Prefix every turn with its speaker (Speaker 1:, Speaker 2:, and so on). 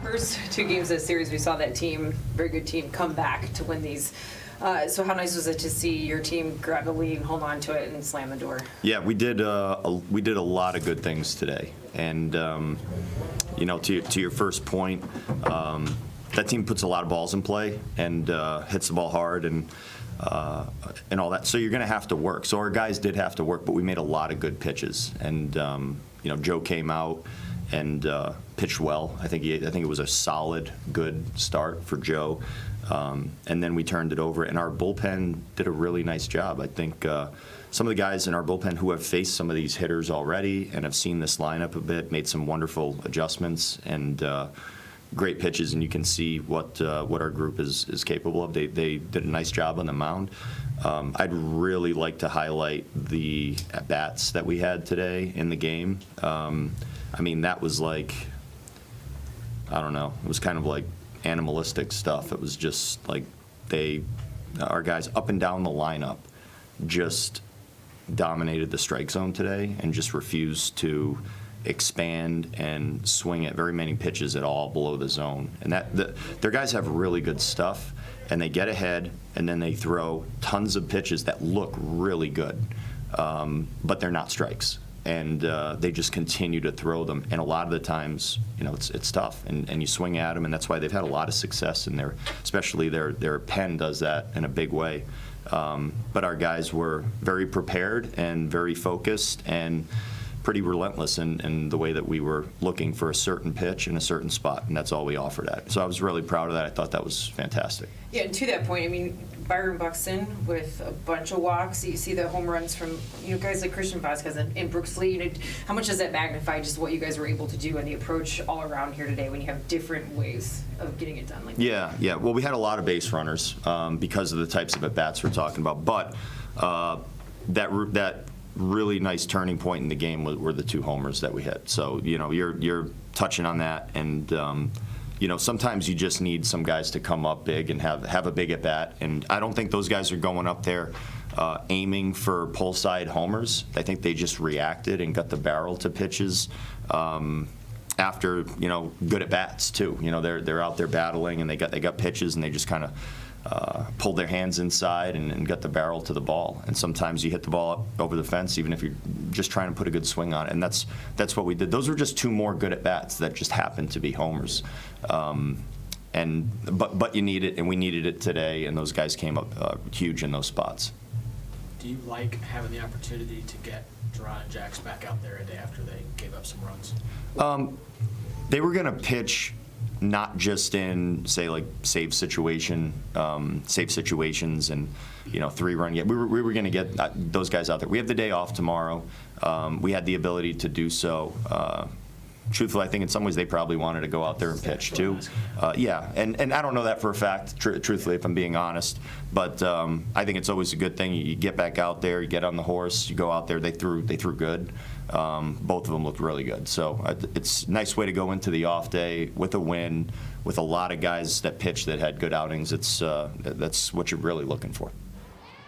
Speaker 1: first 2 games of the series, we saw that team, very good team, come back to win these. So how nice was it to see your team grab the lead and hold on to it and slam the door?
Speaker 2: Yeah, we did a lot of good things today, and to your first point, that team puts a lot of balls in play and hits the ball hard and all that. So you're going to have to work. So our guys did have to work, but we made a lot of good pitches, and Joe came out and pitched well. I think it was a solid, good start for Joe. And then we turned it over, and our bullpen did a really nice job. I think some of the guys in our bullpen who have faced some of these hitters already and have seen this lineup a bit made some wonderful adjustments and great pitches, and you can see what our group is capable of. They did a nice job on the mound. I'd really like to highlight the at-bats that we had today in the game. That was like, I don't know, it was kind of like animalistic stuff. It was just like our guys up and down the lineup just dominated the strike zone today and just refused to expand and swing at very many pitches at all below the zone. And their guys have really good stuff, and they get ahead and then they throw tons of pitches that look really good, but they're not strikes. And they just continue to throw them, and a lot of the times, it's tough, and you swing at them, and that's why they've had a lot of success in especially their pen does that in a big way. But our guys were very prepared and very focused and pretty relentless in the way that we were looking for a certain pitch in a certain spot, and that's all we offered at. So I was really proud of that. I thought that was fantastic.
Speaker 1: Yeah, and to that point, Byron Buxton with a bunch of walks. You see the home runs from guys like Christian Vasquez and Brooks Lee. How much does that magnify just what you guys were able to do and the approach all around here today when you have different ways of getting it done?
Speaker 2: Yeah. Well, we had a lot of base runners because of the types of at-bats we're talking about. But that really nice turning point in the game were the 2 homers that we hit. So you're touching on that, and sometimes you just need some guys to come up big and have a big at bat. And I don't think those guys are going up there aiming for pull side homers. I think they just reacted and got the barrel to pitches after good at bats too. They're out there battling, and they got pitches, and they just kind of pulled their hands inside and got the barrel to the ball. And sometimes you hit the ball up over the fence, even if you're just trying to put a good swing on it. And that's what we did. Those were just 2 more good at bats that just happened to be homers. But you need it, and we needed it today. And those guys came up huge in those spots.
Speaker 3: Do you like having the opportunity to get Duran and Jax back out there a day after they gave up some runs?
Speaker 2: They were going to pitch not just in, say, like save situations and 3-run. Yeah, we were going to get those guys out there. We have the day off tomorrow. We had the ability to do so. Truthfully, I think in some ways they probably wanted to go out there and pitch too. Yeah, and I don't know that for a fact, truthfully, if I'm being honest. But I think it's always a good thing. You get back out there, you get on the horse, you go out there. They threw good. Both of them looked really good. So it's a nice way to go into the off day with a win, with a lot of guys that pitched that had good outings. That's what you're really looking for.